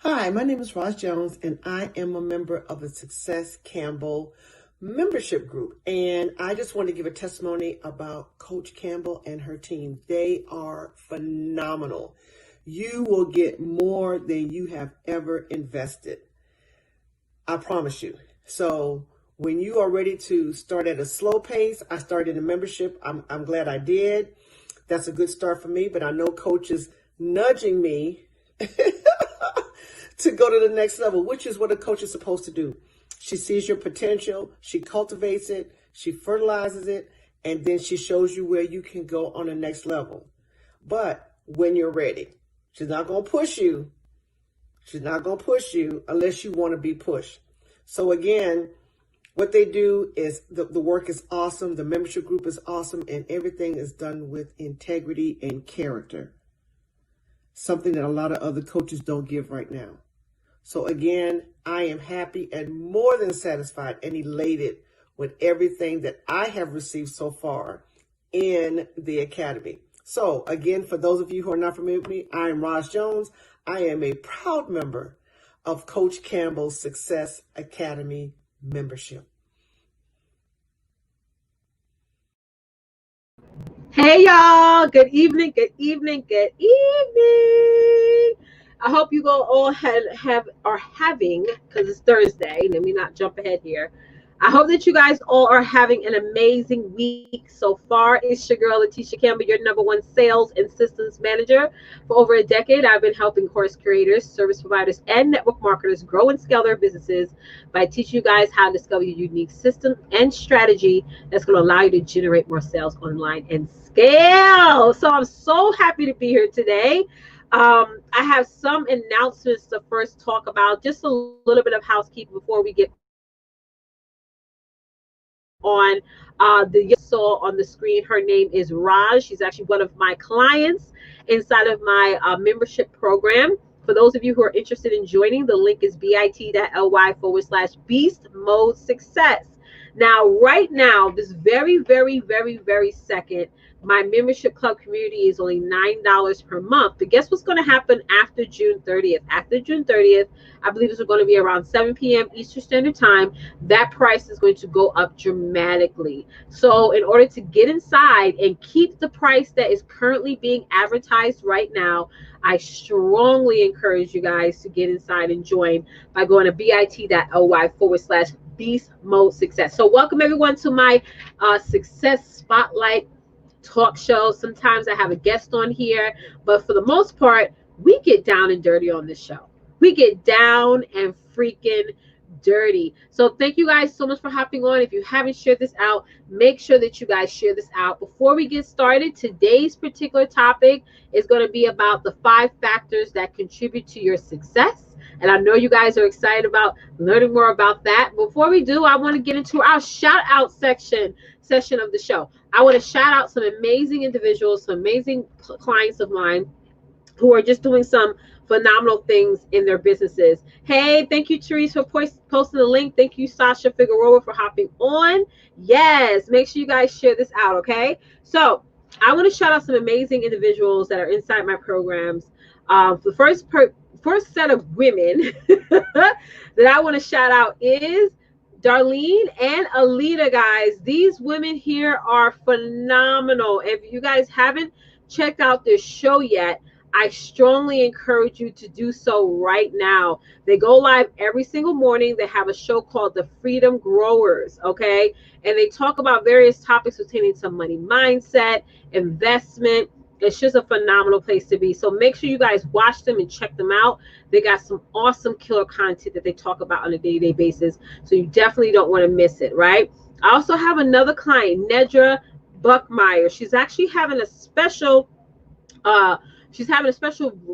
Hi, my name is Roz Jones, and I am a member of the Success Campbell membership group. And I just want to give a testimony about Coach Campbell and her team. They are phenomenal. You will get more than you have ever invested. I promise you. So when you are ready to start at a slow pace, I started a membership. I'm glad I did. That's a good start for me, but I know Coach is nudging me to go to the next level, which is what a coach is supposed to do. She sees your potential, she cultivates it, she fertilizes it, and then she shows you where you can go on the next level. But when you're ready, she's not going to push you. She's not going to push you unless you want to be pushed. So again, what they do is the work is awesome. The membership group is awesome, and everything is done with integrity and character. Something that a lot of other coaches don't give right now. So again, I am happy and more than satisfied and elated with everything that I have received so far in the Academy. So again, for those of you who are not familiar with me, I am Roz Jones. I am a proud member of Coach Campbell's Success Academy membership. Hey y'all, good evening, good evening, good evening. I hope you all are having, because it's Thursday, let me not jump ahead here. I hope that you guys all are having an amazing week so far. It's your girl, Leticia Campbell, your #1 sales and systems manager. For over a decade, I've been helping course creators, service providers, and network marketers grow and scale their businesses by teaching you guys how to discover your unique system and strategy that's going to allow you to generate more sales online and scale. So I'm so happy to be here today. I have some announcements to first talk about, just a little bit of housekeeping before we get on. The saw on the screen, her name is Raj. She's actually one of my clients inside of my membership program. For those of you who are interested in joining, the link is bit.ly/beast mode success. Now, right now, this very, very, very, very second, my membership club community is only $9 per month. But guess what's going to happen after June 30th? After June 30th, I believe this is going to be around 7 p.m. Eastern Standard Time. That price is going to go up dramatically. So in order to get inside and keep the price that is currently being advertised right now, I strongly encourage you guys to get inside and join by going to bit.ly/beast mode success. So welcome everyone to my success spotlight talk show. Sometimes I have a guest on here, but for the most part, we get down and dirty on this show. We get down and freaking dirty. So thank you guys so much for hopping on. If you haven't shared this out, make sure that you guys share this out. Before we get started, today's particular topic is going to be about the 5 factors that contribute to your success. And I know you guys are excited about learning more about that. Before we do, I want to get into our shout out session of the show. I want to shout out some amazing individuals, some amazing clients of mine who are just doing some phenomenal things in their businesses. Hey, thank you, Therese, for posting the link. Thank you, Sasha Figueroa, for hopping on. Yes, make sure you guys share this out, okay? So I want to shout out some amazing individuals that are inside my programs. The first set of women that I want to shout out is Darlene and Alita, guys. These women here are phenomenal. If you guys haven't checked out their show yet, I strongly encourage you to do so right now. They go live every single morning. They have a show called The Freedom Growers, okay? And they talk about various topics pertaining to money mindset, investment. It's just a phenomenal place to be. So make sure you guys watch them and check them out. They got some awesome killer content that they talk about on a day-to-day basis. So you definitely don't want to miss it, right? I also have another client, Nedra Buckmeyer. She's actually having a special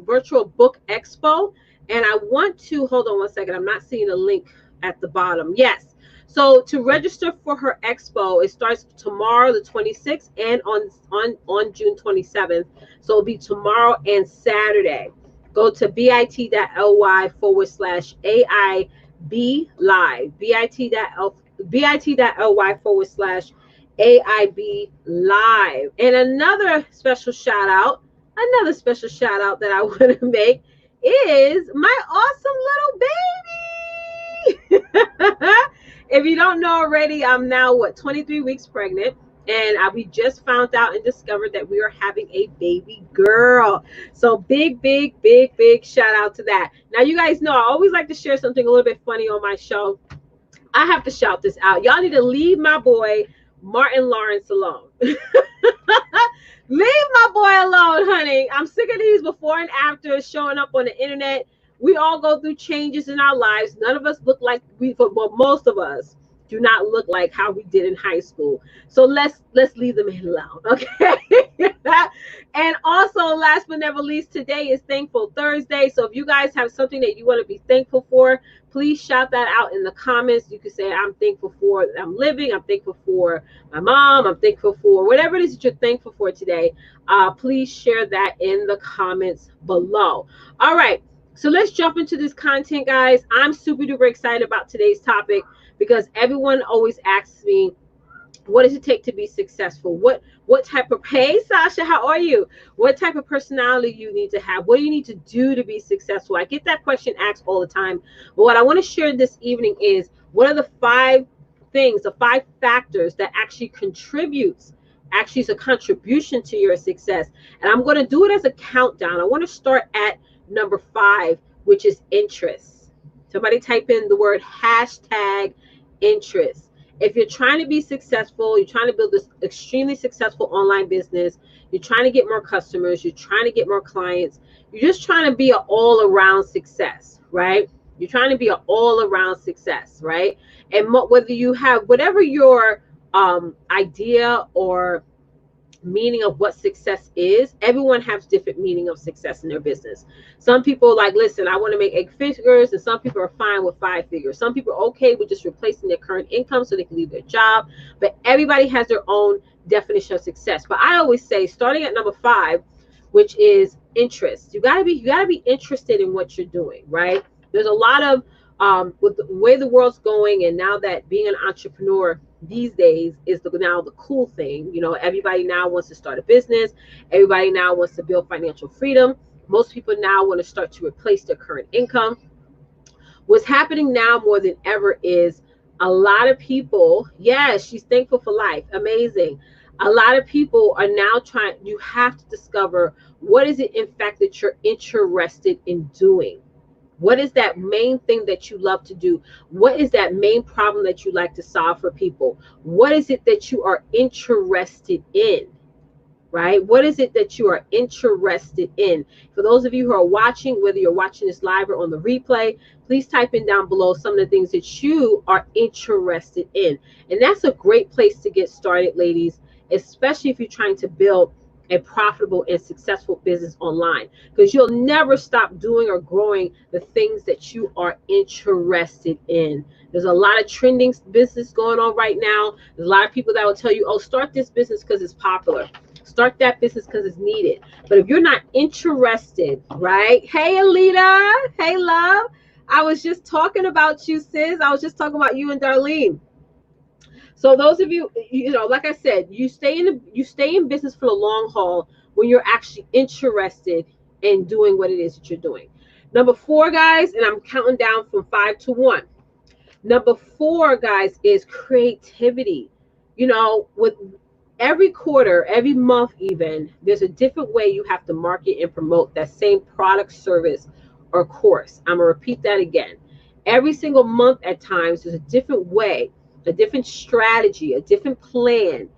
virtual book expo. And I want to, hold on one second. I'm not seeing a link at the bottom. Yes. So to register for her expo, it starts tomorrow, the 26th, and on June 27th. So it'll be tomorrow and Saturday. Go to bit.ly/AIB live. bit.ly/AIB live. And another special shout out that I want to make is my awesome little baby. If you don't know already, I'm now 23 weeks pregnant, and we just found out and discovered that we are having a baby girl. So big shout out to that. Now you guys know I always like to share something a little bit funny on my show. I have to shout this out. Y'all need to leave my boy Martin Lawrence alone. Leave my boy alone, honey. I'm sick of these before and after showing up on the internet. We all go through changes in our lives. None of us look like well, most of us do not look like how we did in high school. So let's leave them alone, okay? And also, last but never least, today is Thankful Thursday. So if you guys have something that you want to be thankful for, please shout that out in the comments. You can say, I'm thankful for I'm living. I'm thankful for my mom. I'm thankful for whatever it is that you're thankful for today. Please share that in the comments below. All right. So let's jump into this content, guys. I'm super duper excited about today's topic because everyone always asks me, what does it take to be successful? What type of, hey Sasha, how are you? What type of personality you need to have? What do you need to do to be successful? I get that question asked all the time. But what I want to share this evening is, what are the 5 things, the 5 factors that actually is a contribution to your success. And I'm going to do it as a countdown. I want to start at number 5, which is interest. Somebody type in the word #interest. If you're trying to be successful, you're trying to build this extremely successful online business, you're trying to get more customers, you're trying to get more clients, you're just trying to be an all-around success, right? You're trying to be an all-around success, right? And whether you have whatever your idea or meaning of what success is, everyone has different meaning of success in their business. Some people like, listen, I want to make 8 figures, and some people are fine with 5 figures. Some people are okay with just replacing their current income so they can leave their job. But everybody has their own definition of success. But I always say, starting at number 5, which is interest. You gotta be interested in what you're doing, right? There's a lot of with the way the world's going, and now that being an entrepreneur these days is now the cool thing. You know, everybody now wants to start a business. Everybody now wants to build financial freedom. Most people now want to start to replace their current income. What's happening now more than ever is a lot of people, yes, she's thankful for life. Amazing. A lot of people are now you have to discover, what is it in fact that you're interested in doing? What is that main thing that you love to do? What is that main problem that you like to solve for people? What is it that you are interested in, right? What is it that you are interested in? For those of you who are watching, whether you're watching this live or on the replay, please type in down below some of the things that you are interested in. And that's a great place to get started, ladies, especially if you're trying to build a profitable and successful business online, because you'll never stop doing or growing the things that you are interested in. There's a lot of trending business going on right now. There's a lot of people that will tell you, oh, start this business because it's popular. Start that business because it's needed. But if you're not interested, right? Hey, Alita. Hey, love. I was just talking about you, sis. I was just talking about you and Darlene. So those of you, you know, like I said, you stay in business for the long haul when you're actually interested in doing what it is that you're doing. Number 4, guys, and I'm counting down from 5 to 1. Number 4, guys, is creativity. You know, with every quarter, every month even, there's a different way you have to market and promote that same product, service, or course. I'm going to repeat that again. Every single month at times, there's a different way, a different strategy, a different plan,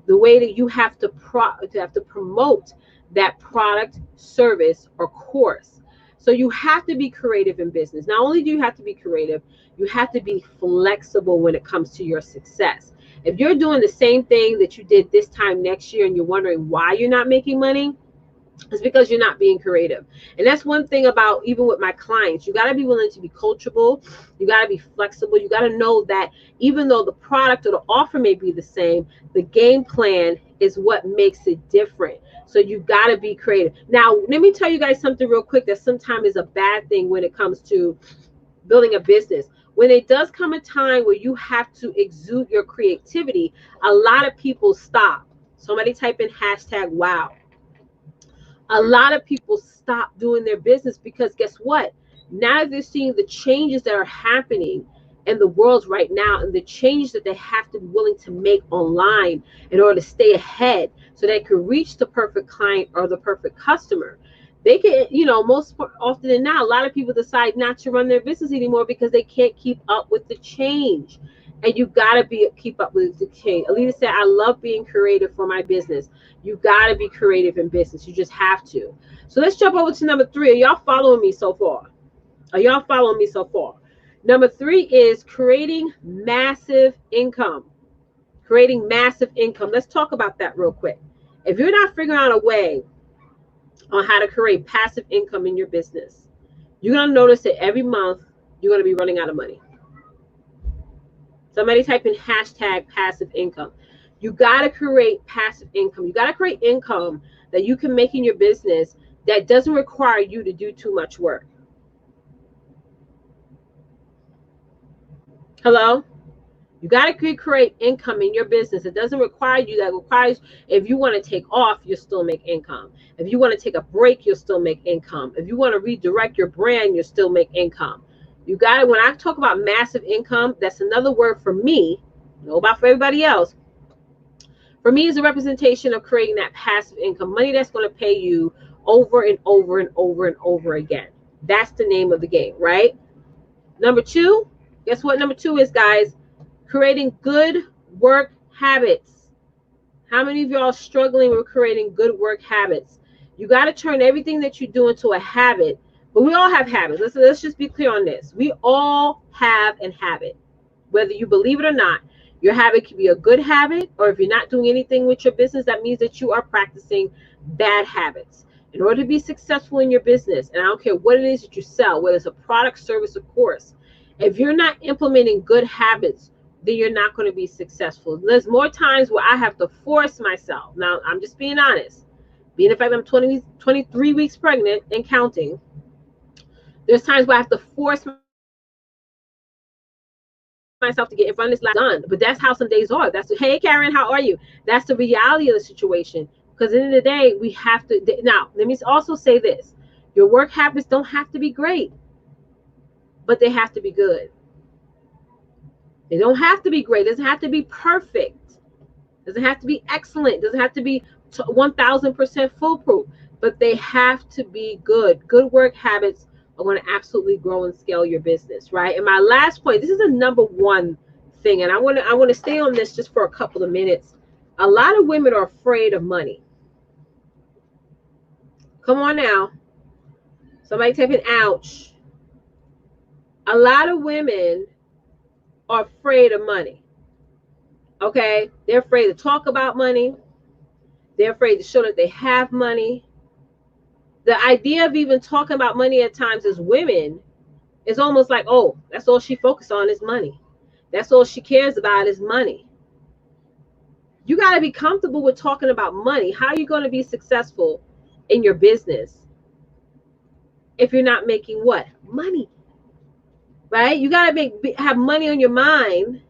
the way that you have to promote that product, service, or course. So you have to be creative in business. Not only do you have to be creative, you have to be flexible when it comes to your success. If you're doing the same thing that you did this time next year and you're wondering why you're not making money, it's because you're not being creative. And that's one thing about, even with my clients, you got to be willing to be coachable. You got to be flexible. You got to know that even though the product or the offer may be the same, the game plan is what makes it different. So you got to be creative. Now, let me tell you guys something real quick that sometimes is a bad thing when it comes to building a business. When it does come a time where you have to exude your creativity, a lot of people stop. Somebody type in #wow. A lot of people stop doing their business because guess what? Now they're seeing the changes that are happening in the world right now and the changes that they have to be willing to make online in order to stay ahead so they can reach the perfect client or the perfect customer. They can, most often than not, a lot of people decide not to run their business anymore because they can't keep up with the change. And you gotta keep up with the change. Alita said, I love being creative for my business. You gotta be creative in business. You just have to. So let's jump over to number 3. Are y'all following me so far? Are y'all following me so far? Number 3 is creating massive income. Creating massive income. Let's talk about that real quick. If you're not figuring out a way on how to create passive income in your business, you're going to notice that every month you're going to be running out of money. Somebody type in hashtag passive income. You got to create passive income. You got to create income that you can make in your business that doesn't require you to do too much work. Hello? You got to create income in your business. It doesn't require you. That requires, if you want to take off, you'll still make income. If you want to take a break, you'll still make income. If you want to redirect your brand, you'll still make income. You got to, when I talk about massive income, that's another word for me, I know about for everybody else. For me, is a representation of creating that passive income, money that's going to pay you over and over and over and over again. That's the name of the game, right? Number 2, guess what number 2 is, guys? Creating good work habits. How many of y'all are struggling with creating good work habits? You got to turn everything that you do into a habit. But we all have habits. Let's just be clear on this. We all have a habit. Whether you believe it or not, your habit can be a good habit, or if you're not doing anything with your business, that means that you are practicing bad habits. In order to be successful in your business, and I don't care what it is that you sell, whether it's a product, service, or course, if you're not implementing good habits, then you're not going to be successful. There's more times where I have to force myself. Now, I'm just being honest. Being the fact that I'm 23 weeks pregnant and counting, there's times where I have to force myself to get in front of this done. But that's how some days are. That's, hey, Karen, how are you? That's the reality of the situation. Because at the end of the day, we have to. Now, let me also say this. Your work habits don't have to be great, but they have to be good. They don't have to be great. It doesn't have to be perfect. It doesn't have to be excellent. It doesn't have to be 1,000% foolproof. But they have to be good. Good work habits are going to absolutely grow and scale your business, right? And my last point, this is the number 1 thing, and I want to stay on this just for a couple of minutes. A lot of women are afraid of money. Come on now. Somebody type in ouch. A lot of women are afraid of money. Okay? They're afraid to talk about money. They're afraid to show that they have money. The idea of even talking about money at times as women is almost like, oh, that's all she focuses on is money. That's all she cares about is money. You got to be comfortable with talking about money. How are you going to be successful in your business if you're not making what? Money. Right? You got to have money on your mind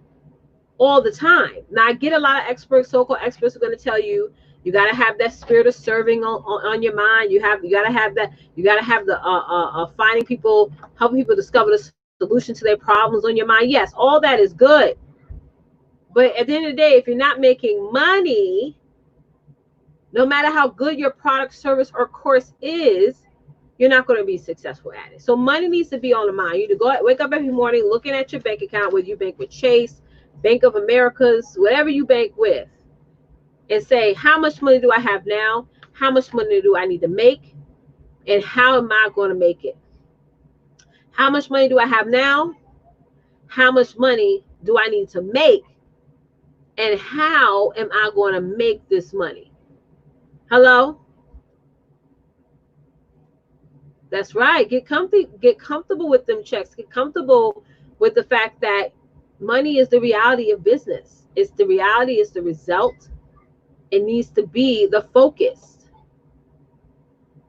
all the time. Now, I get a lot of experts, so-called experts, are going to tell you, you got to have that spirit of serving on your mind. You got to have that. You got to have the finding people, helping people discover the solution to their problems on your mind. Yes, all that is good. But at the end of the day, if you're not making money, no matter how good your product, service, or course is, you're not going to be successful at it. So money needs to be on the mind. You need to wake up every morning looking at your bank account, whether you bank with Chase, Bank of America's, whatever you bank with, and say, how much money do I have now? How much money do I need to make? And how am I going to make it? How much money do I have now? How much money do I need to make? And how am I going to make this money? Hello? That's right. Get comfortable with them checks. Get comfortable with the fact that money is the reality of business. It's the reality, it's the result. It needs to be the focus.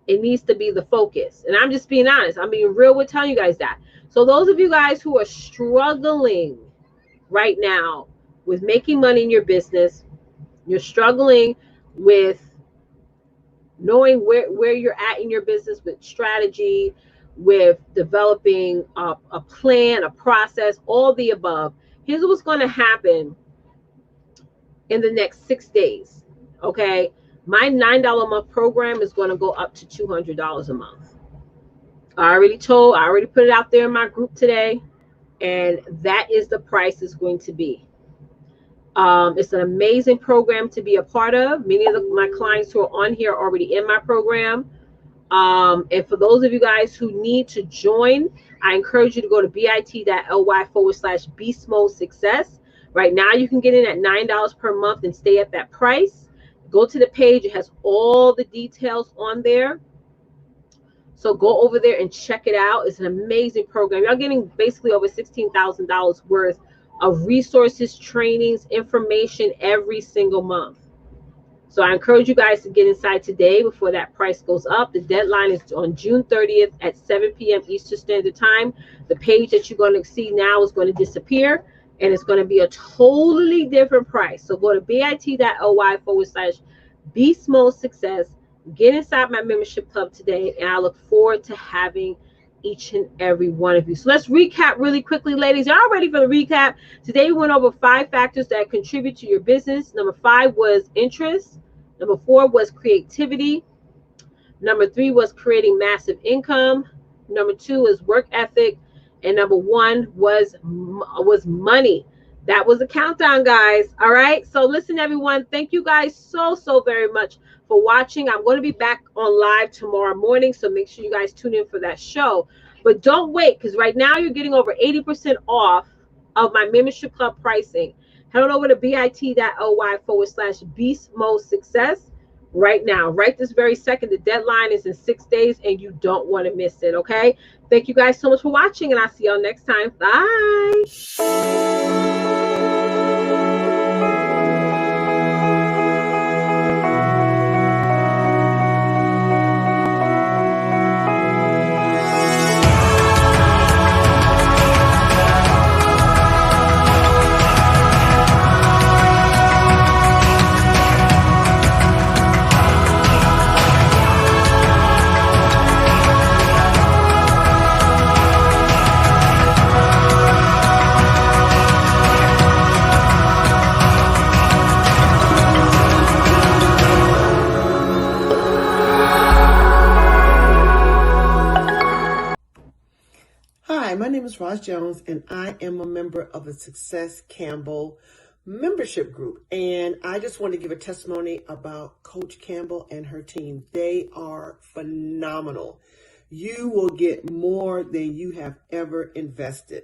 It needs to be the focus. And I'm just being honest. I'm being real with telling you guys that. So those of you guys who are struggling right now with making money in your business, you're struggling with knowing where you're at in your business with strategy, with developing a plan, a process, all the above. Here's what's going to happen in the next 6 days. Okay. My $9 a month program is going to go up to $200 a month. I already put it out there in my group today, and that is the price it's going to be. It's an amazing program to be a part of. Many of my clients who are on here are already in my program. And for those of you guys who need to join, I encourage you to go to bit.ly/beast mode success. Right now, you can get in at $9 per month and stay at that price. Go to the page. It has all the details on there. So go over there and check it out. It's an amazing program. Y'all getting basically over $16,000 worth of resources, trainings, information every single month. So I encourage you guys to get inside today before that price goes up. The deadline is on June 30th at 7 p.m. Eastern Standard Time. The page that you're going to see now is going to disappear, and it's going to be a totally different price. So go to bit.ly/beast mode success. Get inside my membership club today, and I look forward to having each and every one of you. So let's recap really quickly, ladies. Y'all ready for the recap? Today we went over 5 factors that contribute to your business. Number 5 was interest. Number 4 was creativity. Number 3 was creating massive income. Number 2 is work ethic. And number 1 was money. That was the countdown, guys. All right. So listen, everyone. Thank you guys so very much for watching. I'm going to be back on live tomorrow morning, so make sure you guys tune in for that show. But don't wait, because right now you're getting over 80% off of my membership club pricing. Head on over to bit.ly/beast mode success right now. Right this very second. The deadline is in 6 days, and you don't want to miss it. Okay. Thank you guys so much for watching, and I'll see y'all next time. Bye. Hi, my name is Roz Jones, and I am a member of the Success Campbell membership group. And I just want to give a testimony about Coach Campbell and her team. They are phenomenal. You will get more than you have ever invested.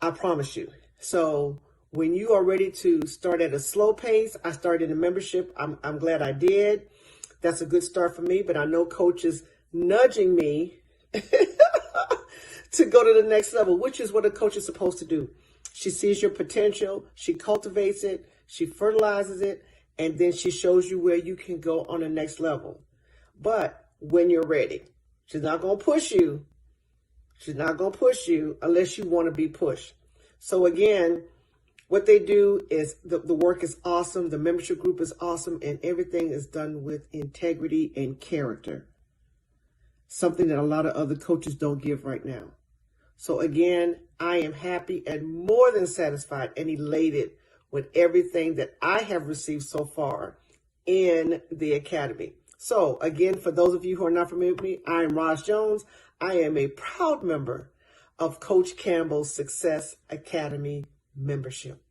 I promise you. So when you are ready to start at a slow pace, I started a membership. I'm glad I did. That's a good start for me, but I know Coach is nudging me to go to the next level, which is what a coach is supposed to do. She sees your potential, she cultivates it, she fertilizes it, and then she shows you where you can go on the next level. But when you're ready, she's not going to push you. She's not going to push you unless you want to be pushed. So again, what they do is the work is awesome. The membership group is awesome, and everything is done with integrity and character. Something that a lot of other coaches don't give right now. So again, I am happy and more than satisfied and elated with everything that I have received so far in the Academy. So again, for those of you who are not familiar with me, I am Roz Jones. I am a proud member of Coach Campbell's Success Academy membership.